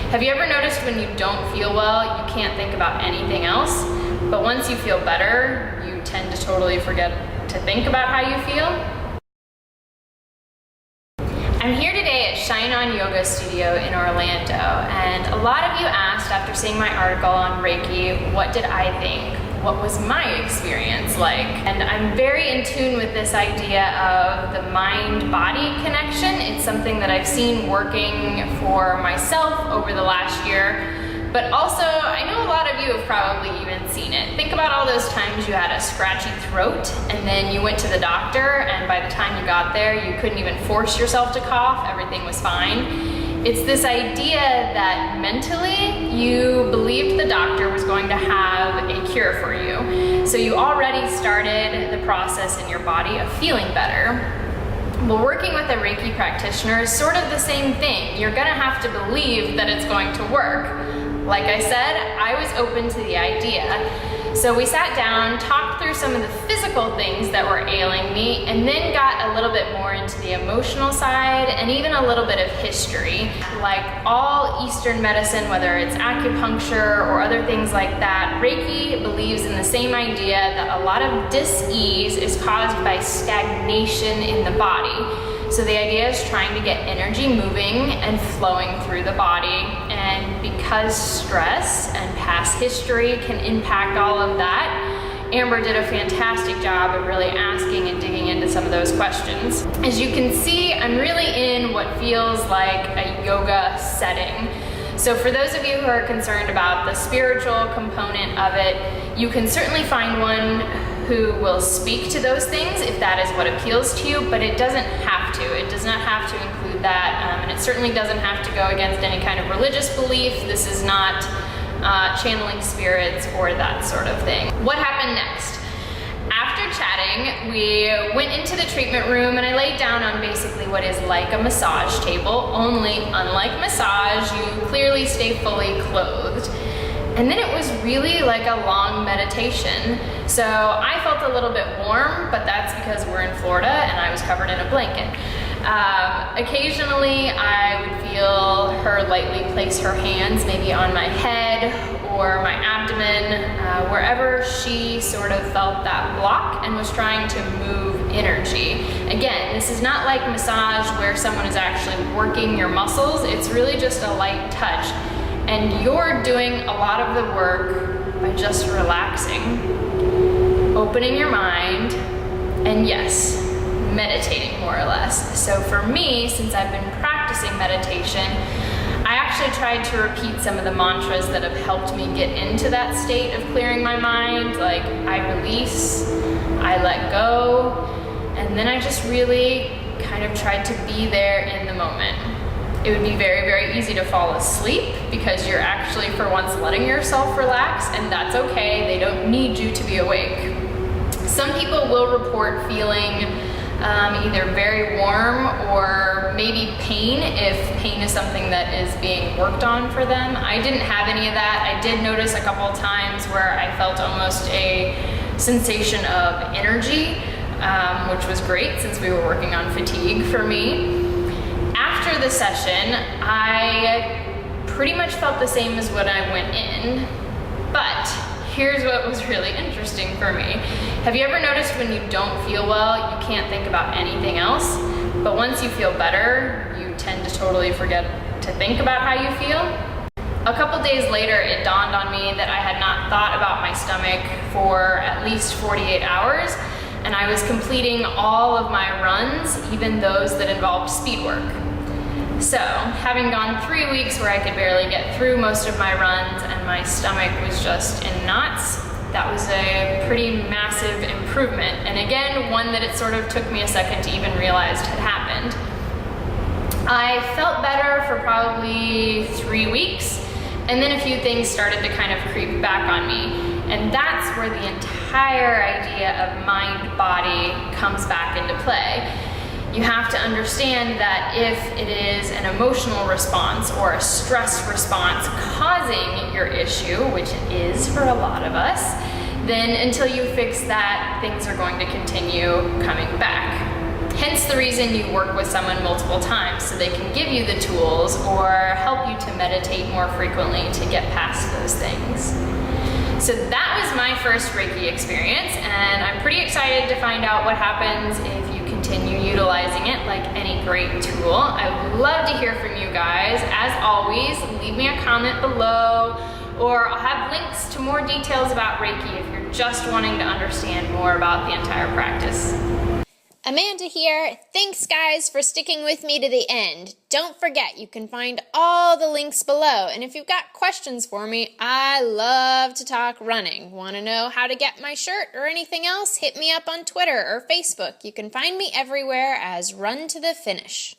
Have you ever noticed when you don't feel well, you can't think about anything else, but once you feel better, you tend to totally forget to think about how you feel? I'm here today at Shine On Yoga Studio in Orlando, and a lot of you asked after seeing my article on Reiki, what did I think? What was my experience like? And I'm very in tune with this idea of the mind-body connection. It's something that I've seen working for myself over the last year, but also I know a lot of you have probably even seen it. Think about all those times you had a scratchy throat and then you went to the doctor, and by the time you got there, you couldn't even force yourself to cough, everything was fine. It's this idea that mentally you believed the doctor was going to have a cure for you. So you already started the process in your body of feeling better. Well, working with a Reiki practitioner is sort of the same thing. You're gonna have to believe that it's going to work. Like I said, I was open to the idea. So we sat down, talked through some of the physical things that were ailing me, and then got a little bit more into the emotional side and even a little bit of history. Like all Eastern medicine, whether it's acupuncture or other things like that, Reiki believes in the same idea that a lot of dis-ease is caused by stagnation in the body. So the idea is trying to get energy moving and flowing through the body. And because stress and past history can impact all of that, Amber did a fantastic job of really asking and digging into some of those questions. As you can see, I'm really in what feels like a yoga setting. So for those of you who are concerned about the spiritual component of it, you can certainly find one who will speak to those things if that is what appeals to you, but it doesn't have to. It does not have to include that, and it certainly doesn't have to go against any kind of religious belief. This is not channeling spirits or that sort of thing. What happened next? After chatting, we went into the treatment room and I laid down on basically what is like a massage table, only unlike massage, you clearly stay fully clothed. And then it was really like a long meditation. So I felt a little bit warm, but that's because we're in Florida and I was covered in a blanket. Occasionally I would feel her lightly place her hands maybe on my head or my abdomen, wherever she sort of felt that block and was trying to move energy. Again, this is not like massage where someone is actually working your muscles. It's really just a light touch. And you're doing a lot of the work by just relaxing, opening your mind, and yes, meditating more or less. So for me, since I've been practicing meditation, I actually tried to repeat some of the mantras that have helped me get into that state of clearing my mind, like I release, I let go, and then I just really kind of tried to be there in the moment. It would be very, very easy to fall asleep because you're actually for once letting yourself relax, and that's okay. They don't need you to be awake. Some people will report feeling either very warm or maybe pain if pain is something that is being worked on for them. I didn't have any of that. I did notice a couple of times where I felt almost a sensation of energy, which was great since we were working on fatigue for me. After the session, I pretty much felt the same as when I went in, but here's what was really interesting for me. Have you ever noticed when you don't feel well, you can't think about anything else, but once you feel better, you tend to totally forget to think about how you feel? A couple days later, it dawned on me that I had not thought about my stomach for at least 48 hours, and I was completing all of my runs, even those that involved speed work. So, having gone 3 weeks where I could barely get through most of my runs and my stomach was just in knots, that was a pretty massive improvement. And again, one that it sort of took me a second to even realize had happened. I felt better for probably 3 weeks, and then a few things started to kind of creep back on me. And that's where the entire idea of mind-body comes back into play. You have to understand that if it is an emotional response or a stress response causing your issue, which it is for a lot of us, then until you fix that, things are going to continue coming back. Hence the reason you work with someone multiple times, so they can give you the tools or help you to meditate more frequently to get past those things. So that was my first Reiki experience, and I'm pretty excited to find out what happens if you continue utilizing it like any great tool. I would love to hear from you guys. As always, leave me a comment below, or I'll have links to more details about Reiki if you're just wanting to understand more about the entire practice. Amanda here. Thanks guys for sticking with me to the end. Don't forget, you can find all the links below. And if you've got questions for me, I love to talk running. Want to know how to get my shirt or anything else? Hit me up on Twitter or Facebook. You can find me everywhere as RunToTheFinish.